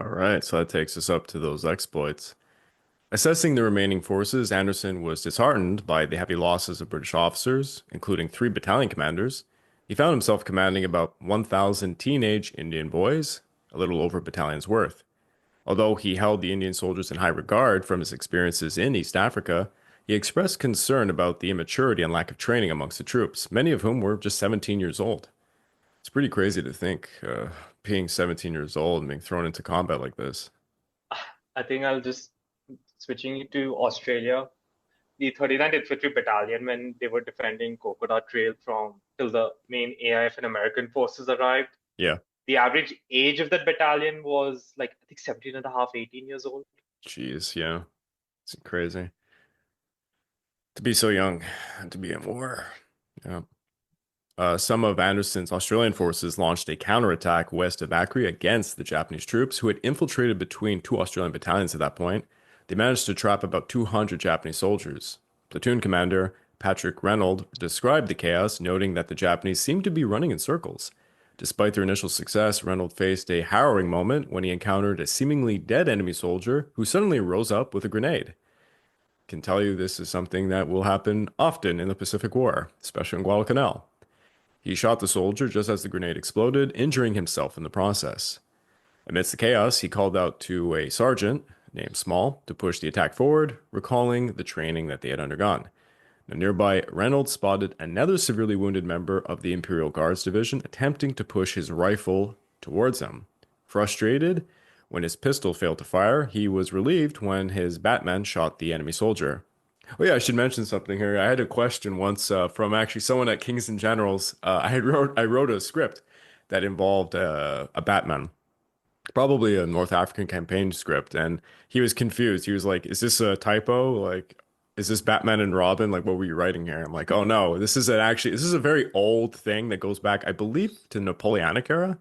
All right, so that takes us up to those exploits. Assessing the remaining forces, Anderson was disheartened by the heavy losses of British officers, including three battalion commanders. He found himself commanding about 1,000 teenage Indian boys, a little over a battalion's worth. Although he held the Indian soldiers in high regard from his experiences in East Africa, he expressed concern about the immaturity and lack of training amongst the troops, many of whom were just 17 years old. It's pretty crazy to think, being 17 years old and being thrown into combat like this. I think I'll just switching it to Australia. The 39th Infantry Battalion, when they were defending Coconut Trail from till the main AIF and American forces arrived, Yeah, the average age of that battalion was like I think 17 and a half, 18 years old. jeez, yeah, it's crazy to be so young and to be in war. Yeah. Some of Anderson's Australian forces launched a counterattack west of Bakri against the Japanese troops who had infiltrated between two Australian battalions at that point. They managed to trap about 200 Japanese soldiers. Platoon commander Patrick Reynolds described the chaos, noting that the Japanese seemed to be running in circles. Despite their initial success, Reynolds faced a harrowing moment when he encountered a seemingly dead enemy soldier who suddenly rose up with a grenade. Can tell you this is something that will happen often in the Pacific War, especially in Guadalcanal. He shot the soldier just as the grenade exploded, injuring himself in the process. Amidst the chaos, he called out to a sergeant named Small to push the attack forward, recalling the training that they had undergone. Now, nearby, Reynolds spotted another severely wounded member of the Imperial Guards Division attempting to push his rifle towards him. Frustrated, when his pistol failed to fire, he was relieved when his Batman shot the enemy soldier. Oh yeah, I should mention something here. I had a question once from actually someone at Kingston Generals. I wrote a script that involved a Batman, probably a North African campaign script, and he was confused. He was like, "Is this a typo? Like, is this Batman and Robin? Like, what were you writing here?" I'm like, "Oh no, this is a very old thing that goes back, I believe, to Napoleonic era.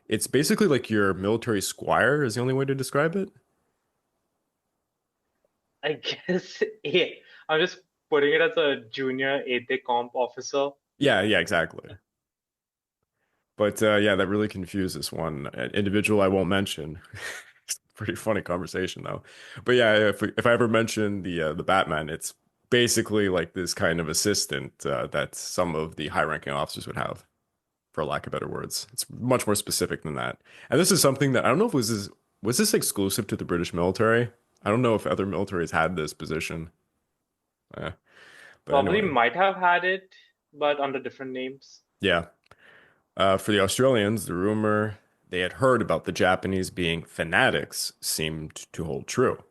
It's basically like your military squire is the only way to describe it." I guess I'm just putting it as a junior aide comp officer. Yeah, yeah, exactly. But yeah, that really confused this one individual I won't mention. It's a pretty funny conversation though. But yeah, if I ever mention the Batman, it's basically like this kind of assistant that some of the high-ranking officers would have, for lack of better words. It's much more specific than that. And this is something that I don't know if was this exclusive to the British military? I don't know if other militaries had this position. Uh, but Probably anyway, might have had it, but under different names. yeah. For the Australians, the rumor they had heard about the Japanese being fanatics seemed to hold true.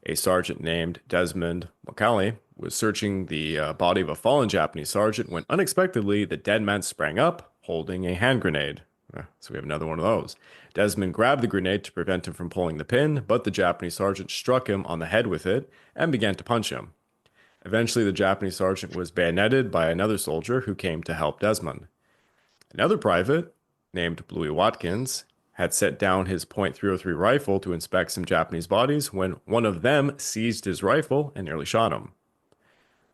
A sergeant named Desmond Macaulay was searching the body of a fallen Japanese sergeant when unexpectedly the dead man sprang up holding a hand grenade. So we have another one of those. Desmond grabbed the grenade to prevent him from pulling the pin, but the Japanese sergeant struck him on the head with it and began to punch him. Eventually, the Japanese sergeant was bayoneted by another soldier who came to help Desmond. Another private, named Bluey Watkins, had set down his .303 rifle to inspect some Japanese bodies when one of them seized his rifle and nearly shot him.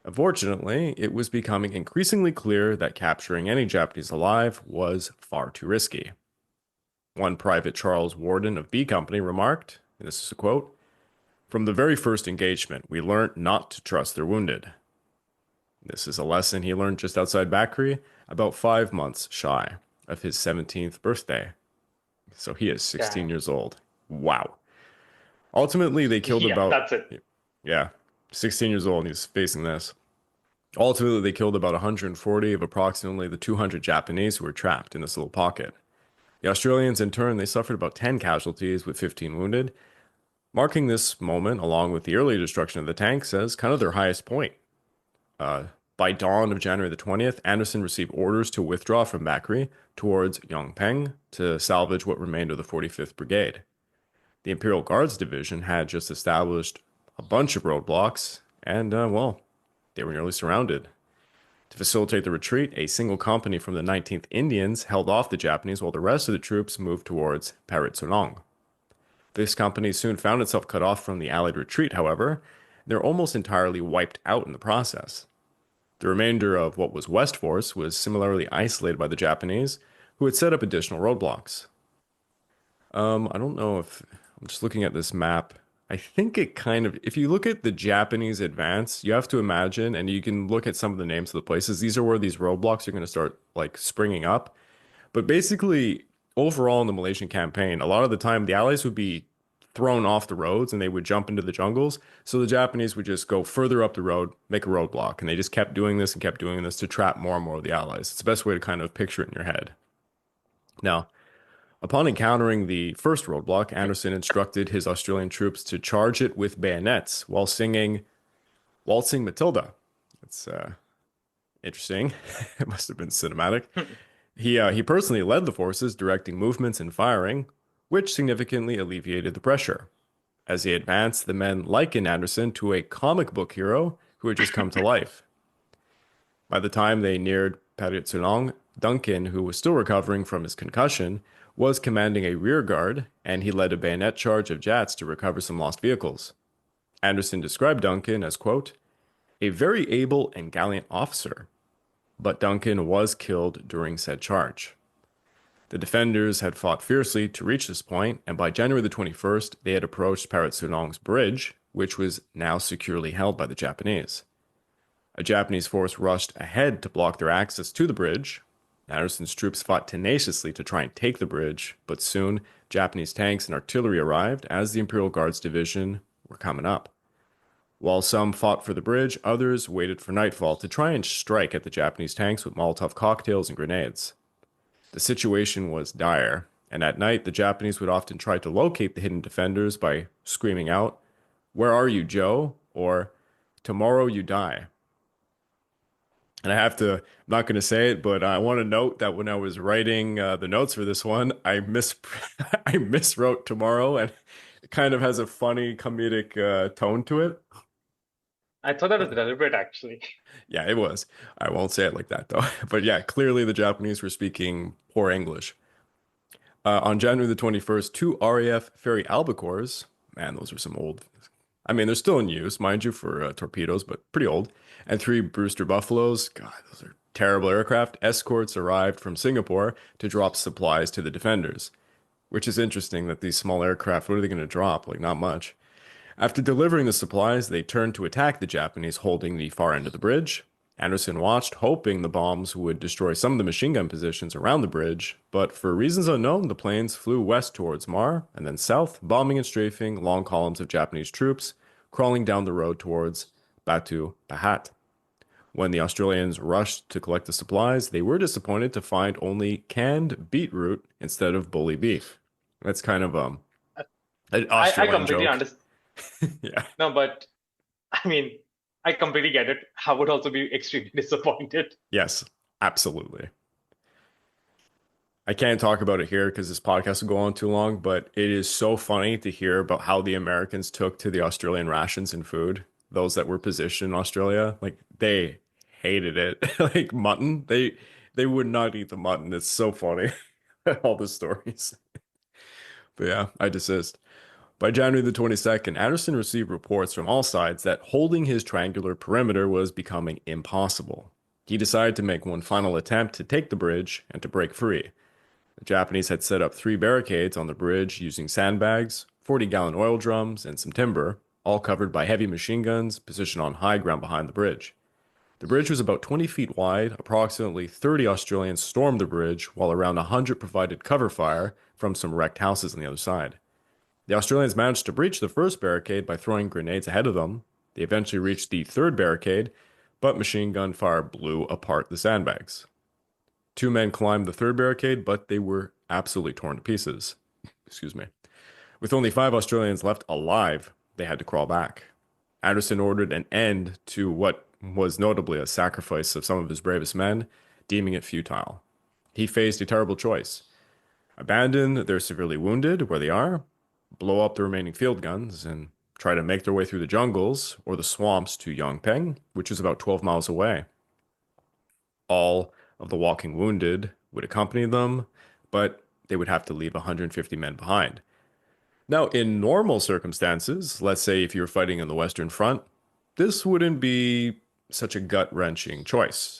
Unfortunately, it was becoming increasingly clear that capturing any Japanese alive was far too risky. One private Charles Warden of B Company remarked, and this is a quote, "From the very first engagement, we learned not to trust their wounded." This is a lesson he learned just outside Bakri, about 5 months shy of his 17th birthday. So he is 16 Damn. years old. Wow. Ultimately, they killed Yeah, about, that's it. yeah, 16 years old, and he's facing this. Ultimately, they killed about 140 of approximately the 200 Japanese who were trapped in this little pocket. The Australians, in turn, they suffered about 10 casualties with 15 wounded, marking this moment, along with the earlier destruction of the tanks, as kind of their highest point. Uh, by dawn of January the 20th, Anderson received orders to withdraw from Bakri towards Yongpeng to salvage what remained of the 45th Brigade. The Imperial Guards Division had just established a bunch of roadblocks, and, well, they were nearly surrounded. To facilitate the retreat, a single company from the 19th Indians held off the Japanese while the rest of the troops moved towards Paritsunong. This company soon found itself cut off from the Allied retreat, however. They're almost entirely wiped out in the process. The remainder of what was West Force was similarly isolated by the Japanese, who had set up additional roadblocks. I don't know if I'm just looking at this map. I think it kind of, if you look at the Japanese advance, you have to imagine, and you can look at some of the names of the places. These are where these roadblocks are going to start like springing up. But basically, overall in the Malaysian campaign, a lot of the time the Allies would be thrown off the roads and they would jump into the jungles. So the Japanese would just go further up the road, make a roadblock, and they just kept doing this and kept doing this to trap more and more of the Allies. It's the best way to kind of picture it in your head. Now, upon encountering the first roadblock, Anderson instructed his Australian troops to charge it with bayonets while singing Waltzing Matilda. It's interesting. It must have been cinematic. He personally led the forces, directing movements and firing, which significantly alleviated the pressure. As he advanced, the men likened Anderson to a comic book hero who had just come to life. By the time they neared Paritsulong, Duncan, who was still recovering from his concussion, was commanding a rear guard, and he led a bayonet charge of Jats to recover some lost vehicles. Anderson described Duncan as, quote, a very able and gallant officer, but Duncan was killed during said charge. The defenders had fought fiercely to reach this point, and by January the 21st, they had approached Paritsulong's bridge, which was now securely held by the Japanese. A Japanese force rushed ahead to block their access to the bridge. Anderson's troops fought tenaciously to try and take the bridge, but soon Japanese tanks and artillery arrived as the Imperial Guards Division were coming up. While some fought for the bridge, others waited for nightfall to try and strike at the Japanese tanks with Molotov cocktails and grenades. The situation was dire, and at night the Japanese would often try to locate the hidden defenders by screaming out, where are you, Joe? Or, tomorrow you die. And I'm not going to say it, but I want to note that when I was writing the notes for this one, I miswrote tomorrow, and it kind of has a funny comedic tone to it. I thought that was deliberate, actually. Yeah, it was. I won't say it like that though. But yeah, clearly the Japanese were speaking poor English. On January the 21st, two RAF Ferry Albacores, man, those are some old. I mean, they're still in use, mind you, for torpedoes, but pretty old. And three Brewster Buffaloes, God, those are terrible aircraft. Escorts arrived from Singapore to drop supplies to the defenders, which is interesting that these small aircraft, what are they going to drop? Like, not much. After delivering the supplies, they turned to attack the Japanese holding the far end of the bridge. Anderson watched, hoping the bombs would destroy some of the machine gun positions around the bridge, but for reasons unknown, the planes flew west towards Muar and then south, bombing and strafing long columns of Japanese troops crawling down the road towards Batu Pahat. When the Australians rushed to collect the supplies, they were disappointed to find only canned beetroot instead of bully beef. That's kind of an I Australian completely joke. understand. Yeah. No, but I mean, I completely get it. I would also be extremely disappointed. Yes, absolutely. I can't talk about it here because this podcast will go on too long, but it is so funny to hear about how the Americans took to the Australian rations and food, those that were positioned in Australia. Like they hated it. Like mutton, they would not eat the mutton. It's so funny. All the stories. But yeah, I desist. By January the 22nd, Anderson received reports from all sides that holding his triangular perimeter was becoming impossible. He decided to make one final attempt to take the bridge and to break free. The Japanese had set up three barricades on the bridge using sandbags, 40-gallon oil drums, and some timber, all covered by heavy machine guns positioned on high ground behind the bridge. The bridge was about 20 feet wide. Approximately 30 Australians stormed the bridge, while around 100 provided cover fire from some wrecked houses on the other side. The Australians managed to breach the first barricade by throwing grenades ahead of them. They eventually reached the third barricade, but machine gun fire blew apart the sandbags. Two men climbed the third barricade, but they were absolutely torn to pieces. Excuse me. With only 5 Australians left alive, they had to crawl back. Anderson ordered an end to what was notably a sacrifice of some of his bravest men, deeming it futile. He faced a terrible choice: abandon their severely wounded where they are, blow up the remaining field guns, and try to make their way through the jungles or the swamps to Yongpeng, which is about 12 miles away. All of the walking wounded would accompany them, but they would have to leave 150 men behind. Now, in normal circumstances, let's say if you're fighting on the Western Front, this wouldn't be such a gut-wrenching choice.